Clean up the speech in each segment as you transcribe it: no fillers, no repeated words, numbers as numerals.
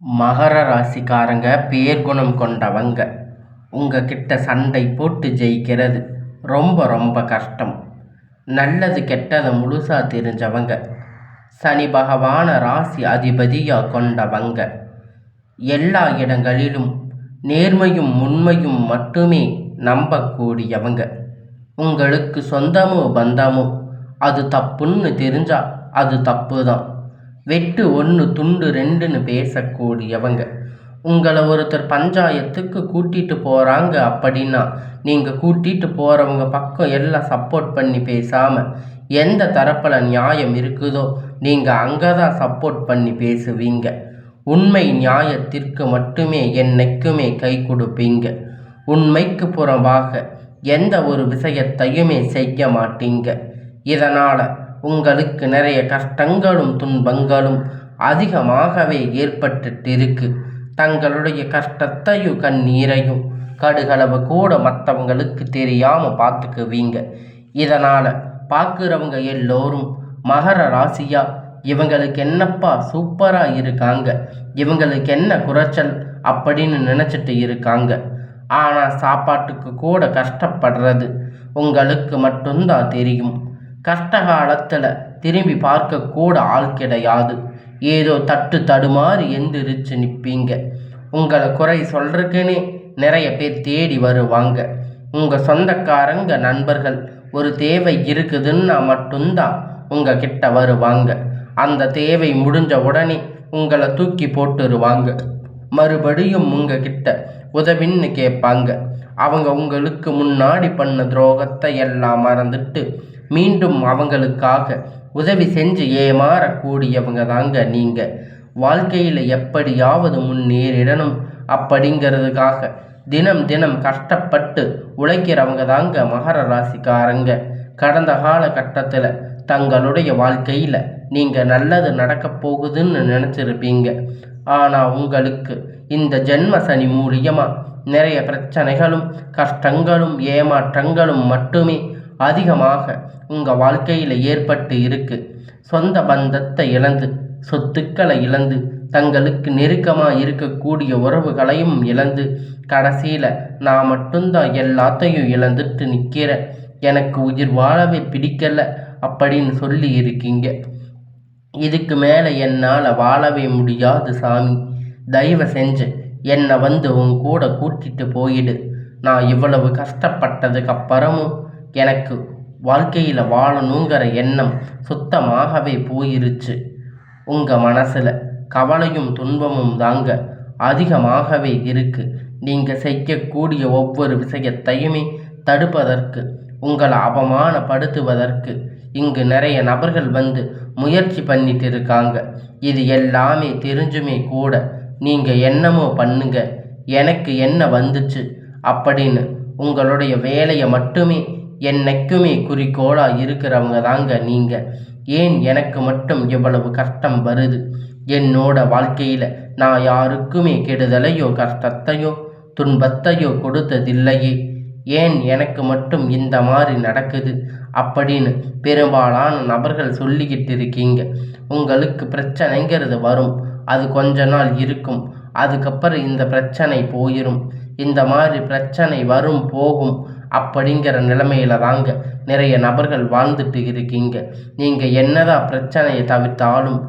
மகர ராசிக்காரங்க பேர்குணம் கொண்டவங்க. உங்ககிட்ட சண்டை போட்டு ஜெயிக்கிறது ரொம்ப ரொம்ப கஷ்டம். நல்லது கெட்டதை முழுசா தெரிஞ்சவங்க. சனி பகவான ராசி அதிபதியா கொண்டவங்க. எல்லா இடங்களிலும் நேர்மையும் உண்மையும் மட்டுமே நம்பக்கூடியவங்க. உங்களுக்கு சொந்தமோ பந்தமோ அது தப்புன்னு தெரிஞ்சா அது தப்பு தான். வெட்டு ஒன்று துண்டு ரெண்டுன்னு பேசக்கூடியவங்க. உங்களை ஒருத்தர் பஞ்சாயத்துக்கு கூட்டிகிட்டு போகிறாங்க அப்படின்னா நீங்கள் கூட்டிகிட்டு போகிறவங்க பக்கம் எல்லாம் சப்போர்ட் பண்ணி பேசாமல் எந்த தரப்பில் நியாயம் இருக்குதோ நீங்கள் அங்கே தான் சப்போர்ட் பண்ணி பேசுவீங்க. உண்மை நியாயத்திற்கு மட்டுமே என்னைக்குமே கை கொடுப்பீங்க. உண்மைக்கு புறம்பாக எந்த ஒரு விஷயத்தையுமே செய்ய மாட்டீங்க. இதனால் உங்களுக்கு நிறைய கஷ்டங்களும் துன்பங்களும் அதிகமாகவே ஏற்பட்டுட்டு இருக்கு. தங்களுடைய கஷ்டத்தையும் கண்ணீரையும் கடுகளவு கூட மற்றவங்களுக்கு தெரியாமல் பார்த்துக்குவீங்க. இதனால் பார்க்குறவங்க எல்லோரும் மகர ராசியா இவங்களுக்கு என்னப்பா சூப்பராக இருக்காங்க, இவங்களுக்கு என்ன குறைச்சல் அப்படின்னு நினச்சிட்டு இருக்காங்க. ஆனால் சாப்பாட்டுக்கு கூட கஷ்டப்படுறது உங்களுக்கு மட்டும்தான் தெரியும். கஷ்ட காலத்தில் திரும்பி பார்க்க கூட ஆள் கிடையாது. ஏதோ தட்டு தடுமாறி எந்திரிச்சு நிற்பீங்க. உங்களை குறை சொல்கிறதுக்குன்னே நிறைய பேர் தேடி வருவாங்க. உங்கள் சொந்தக்காரங்க நண்பர்கள் ஒரு தேவை இருக்குதுன்னா மட்டும்தான் உங்கள் கிட்ட வருவாங்க. அந்த தேவை முடிஞ்ச உடனே உங்களை தூக்கி போட்டுருவாங்க. மறுபடியும் உங்கள் கிட்ட உதவின்னு கேட்பாங்க. அவங்க உங்களுக்கு முன்னாடி பண்ண துரோகத்தை எல்லாம் மறந்துட்டு மீண்டும் அவங்களுக்காக உதவி செஞ்சு ஏமாறக்கூடியவங்க தாங்க நீங்கள். வாழ்க்கையில் எப்படியாவது முன்னேறிடணும் அப்படிங்கிறதுக்காக தினம் தினம் கஷ்டப்பட்டு உழைக்கிறவங்க தாங்க மகர ராசிக்காரங்க. கடந்த காலகட்டத்தில் தங்களுடைய வாழ்க்கையில் நீங்கள் நல்லது நடக்க போகுதுன்னு நினச்சிருப்பீங்க. ஆனால் உங்களுக்கு இந்த ஜென்ம சனி மூலியமாக நிறைய பிரச்சனைகளும் கஷ்டங்களும் ஏமாற்றங்களும் மட்டுமே அதிகமாக உங்கள் வாழ்க்கையில் ஏற்பட்டு இருக்கு. சொந்த பந்தத்தை இழந்து சொத்துக்களை இழந்து தங்களுக்கு நெருக்கமாக இருக்கக்கூடிய உறவுகளையும் இழந்து கடைசியில் நான் மட்டும்தான் எல்லாத்தையும் இழந்துட்டு நிற்கிறேன், எனக்கு உயிர் வாழவே பிடிக்கலை அப்படின்னு சொல்லி இருக்கீங்க. இதுக்கு மேலே என்னால் வாழவே முடியாது சாமி, தயவு செஞ்சு என்னை வந்து உன் கூட கூட்டிகிட்டு போயிடு. நான் இவ்வளவு கஷ்டப்பட்டதுக்கு அப்புறமும் எனக்கு வாழ்க்கையில் வாழணுங்கிற எண்ணம் சுத்தமாகவே போயிருச்சு. உங்கள் மனசில் கவலையும் துன்பமும் தாங்க அதிகமாகவே இருக்குது. நீங்கள் செய்யக்கூடிய ஒவ்வொரு விஷயத்தையுமே தடுப்பதற்கு, உங்களை அவமானப்படுத்துவதற்கு இங்கு நிறைய நபர்கள் வந்து முயற்சி பண்ணிட்டு இருக்காங்க. இது எல்லாமே தெரிஞ்சுமே கூட நீங்கள் என்னமோ பண்ணுங்க, எனக்கு என்ன வந்துச்சு அப்படின்னு உங்களுடைய வேலையை மட்டுமே என்னைக்குமே குறிக்கோளாக இருக்கிறவங்க தாங்க நீங்கள். ஏன் எனக்கு மட்டும் இவ்வளவு கஷ்டம் வருது? என்னோட வாழ்க்கையில் நான் யாருக்குமே கெடுதலையோ கஷ்டத்தையோ துன்பத்தையோ கொடுத்ததில்லையே, ஏன் எனக்கு மட்டும் இந்த மாதிரி நடக்குது அப்படின்னு பெரும்பாலான நபர்கள் சொல்லிக்கிட்டு இருக்கீங்க. உங்களுக்கு பிரச்சனைங்கிறது வரும், அது கொஞ்ச நாள் இருக்கும், அதுக்கப்புறம் இந்த பிரச்சனை போயிடும். இந்த மாதிரி பிரச்சனை வரும் போகும் அப்படிங்கிற நிலைமையில தாங்க நிறைய நபர்கள் வாழ்ந்துட்டு இருக்கீங்க. நீங்கள் என்னதான் பிரச்சனையை தவிர்த்தாலும்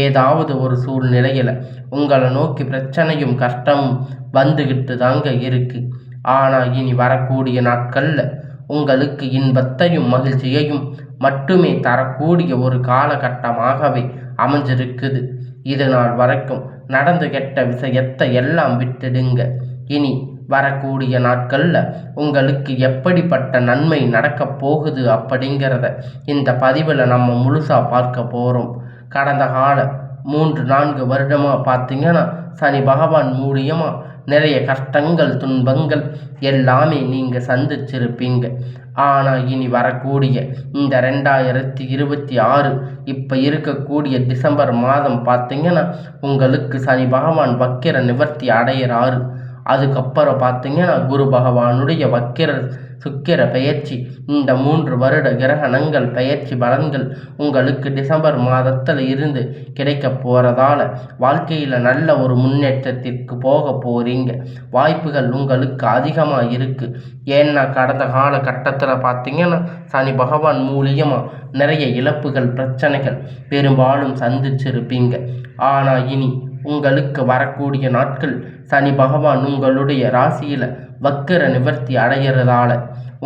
ஏதாவது ஒரு சூழ்நிலையில் உங்களை நோக்கி பிரச்சனையும் கஷ்டமும் வந்துக்கிட்டு தாங்க இருக்குது. ஆனால் இனி வரக்கூடிய நாட்களில் உங்களுக்கு இன்பத்தையும் மகிழ்ச்சியையும் மட்டுமே தரக்கூடிய ஒரு காலகட்டமாகவே அமைஞ்சிருக்குது. இது நாள் வரைக்கும் நடந்து கெட்ட விஷயத்தை எல்லாம் விட்டுடுங்க. இனி வரக்கூடிய நாட்களில் உங்களுக்கு எப்படிப்பட்ட நன்மை நடக்கப் போகுது அப்படிங்கிறத இந்த பதிவில் நம்ம முழுசாக பார்க்க போகிறோம். கடந்த கால 3-4 வருடமாக பார்த்திங்கன்னா சனி பகவான் மூலியமாக நிறைய கஷ்டங்கள் துன்பங்கள் எல்லாமே நீங்கள் சந்திச்சிருப்பீங்க. ஆனால் இனி வரக்கூடிய இந்த 2026 இப்போ இருக்கக்கூடிய டிசம்பர் மாதம் பார்த்திங்கன்னா உங்களுக்கு சனி பகவான் வக்கிர நிவர்த்தி அடையிறாரு. அதுக்கப்புறம் பார்த்திங்கன்னா குரு பகவானுடைய வக்கிர சுக்கிர பெயர்ச்சி. இந்த 3 வருட கிரகணங்கள் பெயர்ச்சி பலன்கள் உங்களுக்கு டிசம்பர் மாதத்தில் இருந்து கிடைக்க போகிறதால வாழ்க்கையில் நல்ல ஒரு முன்னேற்றத்திற்கு போக போகிறீங்க. வாய்ப்புகள் உங்களுக்கு அதிகமாக இருக்குது. ஏன்னா கடந்த காலகட்டத்தில் பார்த்தீங்கன்னா சனி பகவான் மூலியமாக நிறைய இழப்புகள் பிரச்சனைகள் பெரும்பாலும் சந்திச்சிருப்பீங்க. ஆனால் இனி உங்களுக்கு வரக்கூடிய நாட்கள் சனி பகவான் உங்களுடைய ராசியில் வக்கர நிவர்த்தி அடைகிறதால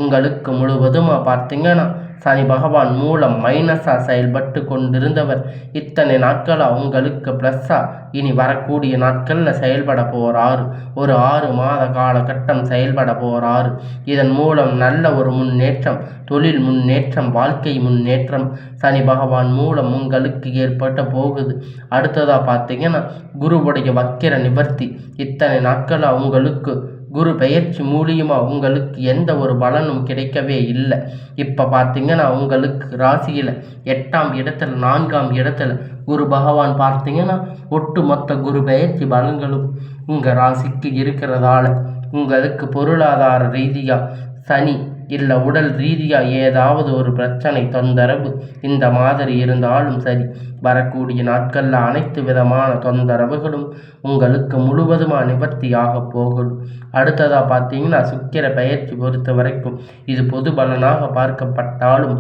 உங்களுக்கு முழுவதுமாக பார்த்தீங்கன்னா சனி பகவான் மூலம் மைனஸாக செயல்பட்டு கொண்டிருந்தவர் இத்தனை நாட்களாக உங்களுக்கு ப்ளஸ்ஸாக இனி வரக்கூடிய நாட்களில் செயல்பட போகிறாரு. ஒரு 6 மாத காலகட்டம் செயல்பட போகிறாரு. இதன் மூலம் நல்ல ஒரு முன்னேற்றம், தொழில் முன்னேற்றம், வாழ்க்கை முன்னேற்றம் சனி பகவான் மூலம் உங்களுக்கு ஏற்பட்ட போகுது. அடுத்ததாக பார்த்தீங்கன்னா குருவுடைய வக்கிர நிவர்த்தி. இத்தனை நாட்களாக உங்களுக்கு குரு பெயர்ச்சி மூலியமாக உங்களுக்கு எந்த ஒரு பலனும் கிடைக்கவே இல்லை. இப்போ பார்த்தீங்கன்னா உங்களுக்கு ராசியில் 8ஆம் இடத்துல 4ஆம் இடத்துல குரு பகவான் பார்த்தீங்கன்னா ஒட்டுமொத்த குரு பெயர்ச்சி பலன்களும் உங்கள் ராசிக்கு இருக்கிறதால உங்களுக்கு பொருளாதார ரீதியாக சனி இல்லை உடல் ரீதியாக ஏதாவது ஒரு பிரச்சனை தொந்தரவு இந்த மாதிரி இருந்தாலும் சரி வரக்கூடிய நாட்களில் அனைத்து விதமான தொந்தரவுகளும் உங்களுக்கு முழுவதுமாக நிவர்த்தியாக போகும். அடுத்ததாக பார்த்தீங்கன்னா சுக்கிர பெயர்ச்சி பொறுத்த வரைக்கும் இது பொது பலனாக பார்க்கப்பட்டாலும்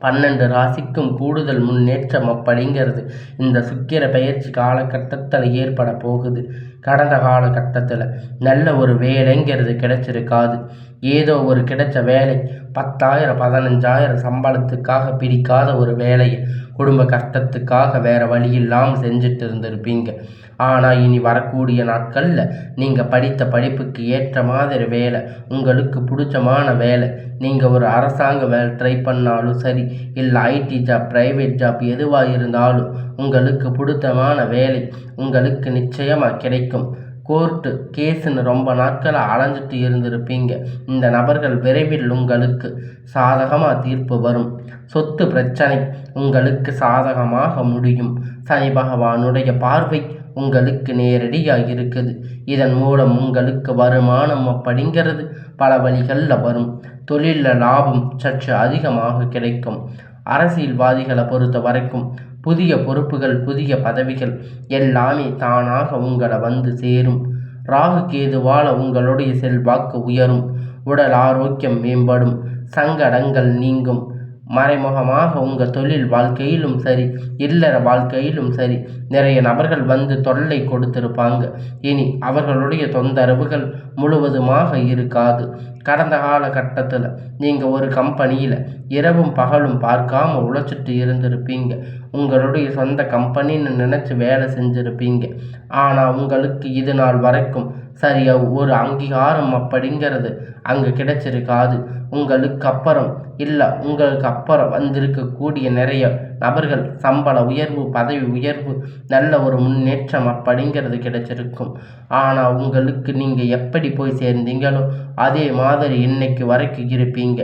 12 ராசிக்கும் கூடுதல் முன்னேற்றம் அப்படிங்கிறது இந்த சுக்கிர பெயர்ச்சி காலகட்டத்தில் ஏற்பட போகுது. கடந்த காலகட்டத்தில் நல்ல ஒரு வேலைங்கிறது கிடைச்சிருக்காது. ஏதோ ஒரு கிடைச்ச வேலை 10,000 15,000 சம்பளத்துக்காக பிடிக்காத ஒரு வேலையை குடும்ப கஷ்டத்துக்காக வேறு வழி இல்லாமல் செஞ்சுட்டு இருந்திருப்பீங்க. ஆனால் இனி வரக்கூடிய நாட்களில் நீங்கள் படித்த படிப்புக்கு ஏற்ற மாதிரி வேலை, உங்களுக்கு பிடிச்சமான வேலை, நீங்கள் ஒரு அரசாங்க வேலை ட்ரை பண்ணாலும் சரி இல்லை ஐடி ஜாப் ப்ரைவேட் ஜாப் எதுவாக இருந்தாலும் உங்களுக்கு பிடித்தமான வேலை உங்களுக்கு நிச்சயமாக கிடைக்கும். கோர்ட்டு கேஸுன்னு ரொம்ப நாட்களாக அலைஞ்சிட்டு இருந்திருப்பீங்க. இந்த நபர்கள் விரைவில் உங்களுக்கு சாதகமாக தீர்ப்பு வரும். சொத்து பிரச்சனை உங்களுக்கு சாதகமாக முடியும். சனி பகவானுடைய பார்வை உங்களுக்கு நேரடியாக இருக்குது. இதன் மூலம் உங்களுக்கு வருமானம் அப்படிங்கிறது பல வழிகளில் வரும். தொழிலில் லாபம் சற்று அதிகமாக கிடைக்கும். அரசியல்வாதிகளை பொறுத்த வரைக்கும் புதிய பொறுப்புகள் புதிய பதவிகள் எல்லாமே தானாக உங்களை வந்து சேரும். ராகு கேதுவால் உங்களுடைய செல்வாக்கு உயரும். உடல் ஆரோக்கியம் மேம்படும். சங்கடங்கள் நீங்கும். மறைமுகமாக உங்கள் தொழில் வாழ்க்கையிலும் சரி இல்லற வாழ்க்கையிலும் சரி நிறைய நபர்கள் வந்து தொல்லை கொடுத்திருப்பாங்க. இனி அவர்களுடைய தொந்தரவுகள் முழுவதுமாக இருக்காது. கடந்த காலகட்டத்தில் நீங்கள் ஒரு கம்பெனியில் இரவும் பகலும் பார்க்காம உழைச்சிட்டு இருந்திருப்பீங்க. உங்களுடைய சொந்த கம்பெனின்னு நினச்சி வேலை செஞ்சுருப்பீங்க. ஆனால் உங்களுக்கு இது நாள் வரைக்கும் சரியாக ஒரு அங்கீகாரம் அப்படிங்கிறது அங்கே கிடைச்சிருக்காது. உங்களுக்கு அப்புறம் வந்திருக்கக்கூடிய நிறைய நபர்கள் சம்பள உயர்வு பதவி உயர்வு நல்ல ஒரு முன்னேற்றம் அப்படிங்கிறது கிடைச்சிருக்கும். ஆனால் உங்களுக்கு நீங்கள் எப்படி போய் சேர்ந்தீங்களோ அதே மாதிரி இன்னைக்கு வரைக்கும் இருப்பீங்க.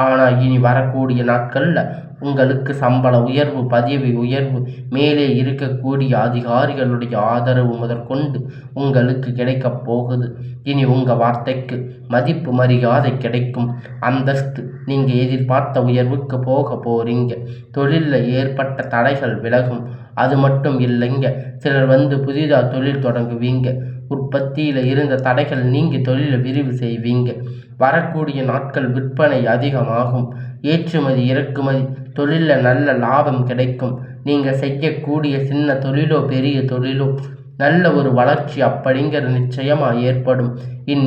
ஆனால் இனி வரக்கூடிய நாட்களில் உங்களுக்கு சம்பள உயர்வு பதவி உயர்வு மேலே இருக்கக்கூடிய அதிகாரிகளுடைய ஆதரவு முதற்கொண்டு உங்களுக்கு கிடைக்கப் போகுது. இனி உங்கள் வார்த்தைக்கு மதிப்பு மரியாதை கிடைக்கும். அந்தஸ்து நீங்கள் எதிர்பார்த்த உயர்வுக்கு போக போகிறீங்க. தொழிலில் ஏற்பட்ட தடைகள் விலகும். அது மட்டும் இல்லைங்க, சிலர் வந்து புதிதாக தொழில் தொடங்குவீங்க. உற்பத்தியில் இருந்த தடைகள் நீங்கி தொழிலை விரிவு செய்வீங்க. வரக்கூடிய நாட்கள் விற்பனை அதிகமாகும். ஏற்றுமதி இறக்குமதி தொழிலில் நல்ல லாபம் கிடைக்கும். நீங்கள் செய்யக்கூடிய சின்ன தொழிலோ பெரிய தொழிலோ நல்ல ஒரு வளர்ச்சி அப்படிங்கிறது நிச்சயமாக ஏற்படும்.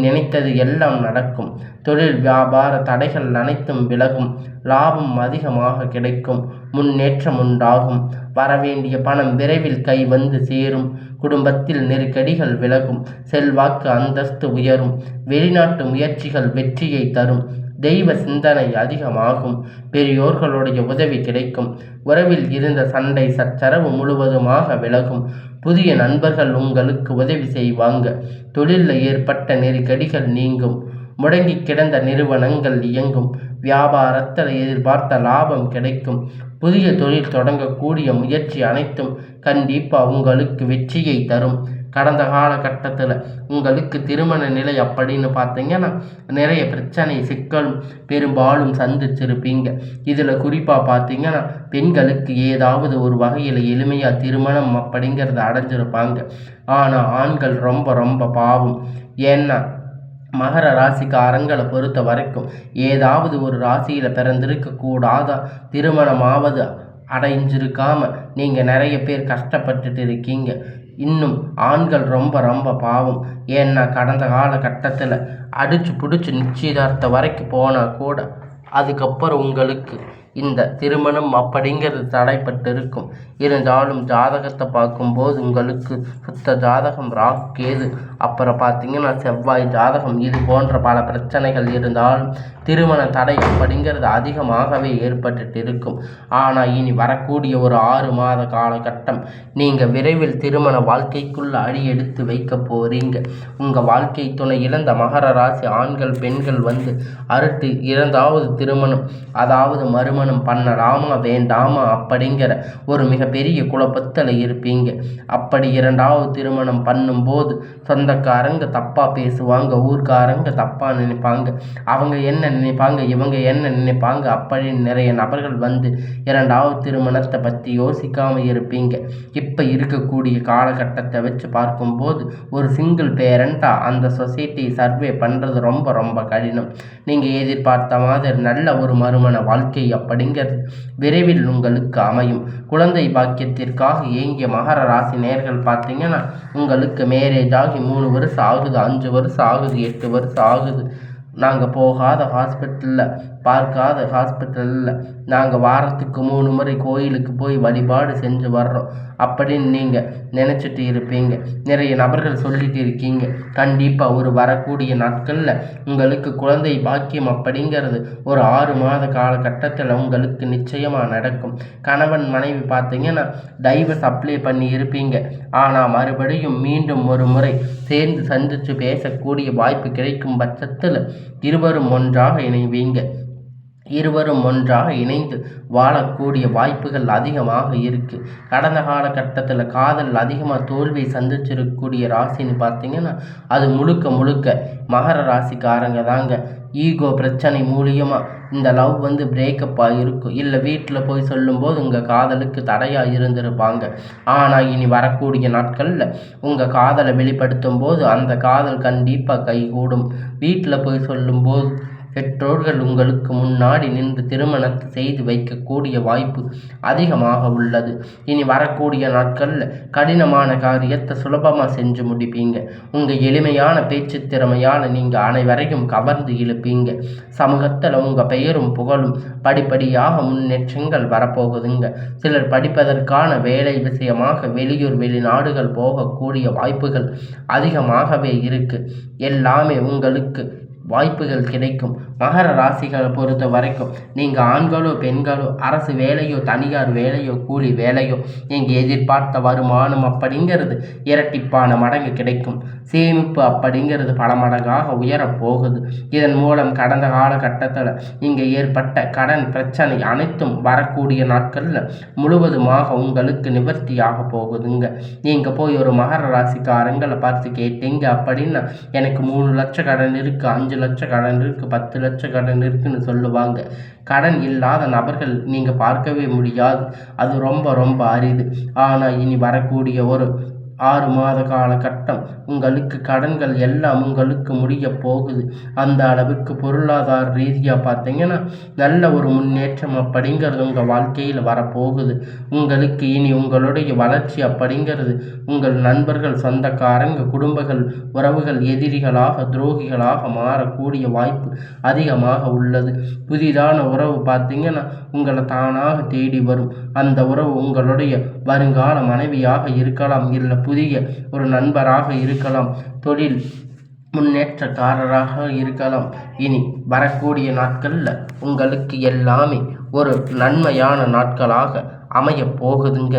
நினைத்தது எல்லாம் நடக்கும். தொழில் வியாபார தடைகள் அனைத்தும் விலகும். லாபம் அதிகமாக கிடைக்கும். முன்னேற்றம் உண்டாகும். வரவேண்டிய பணம் விரைவில் கை வந்து சேரும். குடும்பத்தில் நெருக்கடிகள் விலகும். செல்வாக்கு அந்தஸ்து உயரும். வெளிநாட்டு முயற்சிகள் வெற்றியை தரும். தெய்வ சிந்தனை அதிகமாகும். பெரியோர்களுடைய உதவி கிடைக்கும். உறவில் இருந்த சண்டை சச்சரவு முழுவதுமாக விலகும். புதிய நண்பர்கள் உங்களுக்கு உதவி செய்வாங்க. தொழிலில் ஏற்பட்ட நெருக்கடிகள் நீங்கும். முடங்கி கிடந்த நிறுவனங்கள் இயங்கும். வியாபாரத்தில் எதிர்பார்த்த லாபம் கிடைக்கும். புதிய தொழில் தொடங்கக்கூடிய முயற்சி அனைத்தும் கண்டிப்பாக உங்களுக்கு வெற்றியை தரும். கடந்த காலகட்டத்தில் உங்களுக்கு திருமண நிலை அப்படின்னு பார்த்தீங்கன்னா நிறைய பிரச்சனை சிக்கலும் பெரும்பாலும் சந்திச்சிருப்பீங்க. இதில் குறிப்பாக பார்த்தீங்கன்னா பெண்களுக்கு ஏதாவது ஒரு வகையில் எளிமையாக திருமணம் அப்படிங்கிறத அடைஞ்சிருப்பாங்க. ஆனால் ஆண்கள் ரொம்ப ரொம்ப பாவம். ஏன்னா மகர ராசிக்காரங்களை பொறுத்த வரைக்கும் ஏதாவது ஒரு ராசியில் பிறந்திருக்கக்கூடாத திருமணமாவது அடைஞ்சிருக்காம நீங்கள் நிறைய பேர் கஷ்டப்பட்டுட்டு இருக்கீங்க. இன்னும் ஆண்கள் ரொம்ப ரொம்ப பாவம். ஏன்னா கடந்த காலகட்டத்தில் அடிச்சு பிடிச்சி நிச்சயதார்த்தம் வரைக்கும் போனால் கூட அதுக்கப்புறம் உங்களுக்கு இந்த திருமணம் அப்படிங்கிறது தடைப்பட்டு இருக்கும். இருந்தாலும் ஜாதகத்தை பார்க்கும்போது உங்களுக்கு சுத்த ஜாதகம் ராகு கேது அப்புறம் பார்த்தீங்கன்னா செவ்வாய் ஜாதகம் இது போன்ற பல பிரச்சனைகள் இருந்தாலும் திருமண தடை அப்படிங்கிறது அதிகமாகவே ஏற்பட்டு இருக்கும். ஆனால் இனி வரக்கூடிய ஒரு 6 மாத காலகட்டம் நீங்கள் விரைவில் திருமண வாழ்க்கைக்குள்ள அடி எடுத்து வைக்க போறீங்க. உங்கள் வாழ்க்கை துணை இழந்த மகர ராசி ஆண்கள் பெண்கள் வந்து அறுத்து இரண்டாவது திருமணம் அதாவது மறுமணம் பண்ணலாமா வேண்டாமா அப்படிங்கிற ஒரு மிகப்பெரிய குழப்பத்தில் இருப்பீங்க. அப்படி இரண்டாவது திருமணம் பண்ணும்போது சொந்தக்காரங்க தப்பாக பேசுவாங்க, ஊர்க்காரங்க தப்பாக நினைப்பாங்க, அவங்க என்ன நினைப்பாங்க இவங்க என்ன நினைப்பாங்க அப்படின்னு நிறைய நபர்கள் வந்து இரண்டாவது திருமணத்தை பற்றி யோசிக்காமல் இருப்பீங்க. இப்போ இருக்கக்கூடிய காலகட்டத்தை வச்சு பார்க்கும்போது ஒரு சிங்கிள் பேரண்ட்டாக அந்த சொசைட்டி சர்வே பண்ணுறது ரொம்ப ரொம்ப கடினம். நீங்கள் எதிர்பார்த்த மாதிரி நல்ல ஒரு மறுமண வாழ்க்கை அப்படிங்கிறது விரைவில் உங்களுக்கு அமையும். குழந்தை பாக்கியத்திற்காக ஏங்கிய மகர ராசி நேர்கள் பார்த்தீங்கன்னா உங்களுக்கு மேரேஜ் ஆகி 3 வருஷம் ஆகுது, 5 வருஷம் ஆகுது, 8 வருஷம் ஆகுது. நாங்கள் போகாத ஹாஸ்பிட்டலில் பார்க்காத ஹாஸ்பிட்டலில் நாங்கள் வாரத்துக்கு 3 முறை கோயிலுக்கு போய் வழிபாடு செஞ்சு வர்றோம் அப்படின்னு நீங்கள் நினச்சிட்டு இருப்பீங்க. நிறைய நபர்கள் சொல்லிட்டு இருக்கீங்க. கண்டிப்பாக ஒரு வரக்கூடிய நாட்களில் உங்களுக்கு குழந்தை பாக்கியம் அப்படிங்கிறது ஒரு 6 மாத காலகட்டத்தில் உங்களுக்கு நிச்சயமாக நடக்கும். கணவன் மனைவி பார்த்தீங்கன்னா டைவர்ஸ் அப்ளை பண்ணி இருப்பீங்க. ஆனால் மறுபடியும் மீண்டும் ஒரு முறை சேர்ந்து சந்தித்து பேசக்கூடிய வாய்ப்பு கிடைக்கும் பட்சத்தில் இருவரும் ஒன்றாக இணைவீங்க. இருவரும் ஒன்றாக இணைந்து வாழக்கூடிய வாய்ப்புகள் அதிகமாக இருக்குது. கடந்த காலகட்டத்தில் காதல் அதிகமாக தோல்வியை சந்திச்சிருக்கக்கூடிய ராசின்னு பார்த்தீங்கன்னா அது முழுக்க முழுக்க மகர ராசிக்காரங்க தாங்க. ஈகோ பிரச்சனை மூலியமாக இந்த லவ் வந்து பிரேக்கப் ஆகிருக்கும். இல்லை வீட்டில் போய் சொல்லும்போது உங்கள் காதலுக்கு தடையாக இருந்திருப்பாங்க. ஆனால் இனி வரக்கூடிய நாட்களில் உங்கள் காதலை வெளிப்படுத்தும் போது அந்த காதல் கண்டிப்பாக கைகூடும். வீட்டில் போய் சொல்லும்போது பெற்றோர்கள் உங்களுக்கு முன்னாடி நின்று திருமணத்தை செய்து வைக்கக்கூடிய வாய்ப்பு அதிகமாக உள்ளது. இனி வரக்கூடிய நாட்களில் கடினமான காரியத்தை சுலபமாக செஞ்சு முடிப்பீங்க. உங்கள் எளிமையான பேச்சு திறமையால் நீங்கள் அனைவரையும் கவர்ந்து இழுப்பீங்க. சமூகத்தில் உங்கள் பெயரும் புகழும் படிப்படியாக முன்னேற்றங்கள் வரப்போகுதுங்க. சிலர் படிப்பதற்கான வேலை விஷயமாக வெளியூர் வெளிநாடுகள் போகக்கூடிய வாய்ப்புகள் அதிகமாகவே இருக்குது. எல்லாமே உங்களுக்கு வாய்ப்புகள் கிடைக்கும். மகர ராசிகளை பொறுத்த வரைக்கும் நீங்கள் ஆண்களோ பெண்களோ அரசு வேலையோ தனியார் வேலையோ கூலி வேலையோ நீங்கள் எதிர்பார்த்த வருமானம் அப்படிங்கிறது இரட்டிப்பான மடங்கு கிடைக்கும். சேமிப்பு அப்படிங்கிறது பல மடங்காக உயரப்போகுது. இதன் மூலம் கடந்த காலகட்டத்தில் இங்கே ஏற்பட்ட கடன் பிரச்சனை அனைத்தும் வரக்கூடிய நாட்களில் முழுவதுமாக உங்களுக்கு நிவர்த்தியாக போகுதுங்க. நீங்கள் போய் ஒரு மகர ராசிக்காரங்களை பார்த்து கேட்டீங்க அப்படின்னா எனக்கு 3 லட்சம் கடன் இருக்குது, 5 லட்சம் கடன் இருக்குது, 10 லட்சம் கடன் இருக்குன்னு சொல்லுவாங்க. கடன் இல்லாத நபர்கள் நீங்கள் பார்க்கவே முடியாது. அது ரொம்ப ரொம்ப அரிது. ஆனால் இனி வரக்கூடிய ஒரு 6 மாத காலகட்டம் உங்களுக்கு கடன்கள் எல்லாம் உங்களுக்கு முடிய போகுது. அந்த அளவுக்கு பொருளாதார ரீதியாக பார்த்தீங்கன்னா நல்ல ஒரு முன்னேற்றம் அப்படிங்கிறது உங்கள் வாழ்க்கையில் வரப்போகுது. உங்களுக்கு இனி உங்களுடைய வளர்ச்சி அப்படிங்கிறது உங்கள் நண்பர்கள் சொந்தக்காரங்க குடும்பங்கள் உறவுகள் எதிரிகளாக துரோகிகளாக மாறக்கூடிய வாய்ப்பு அதிகமாக உள்ளது. புதிதான உறவு பார்த்தீங்கன்னா உங்களை தானாக தேடி வரும். அந்த உறவு உங்களுடைய வருங்கால மனைவியாக இருக்கலாம், இல்லை புதிய ஒரு நண்பராக இருக்கலாம், தொழில் முன்னேற்றக்காரராக இருக்கலாம். இனி வரக்கூடிய நாட்களில் உங்களுக்கு எல்லாமே ஒரு நன்மையான நாட்களாக அமைய போகுதுங்க.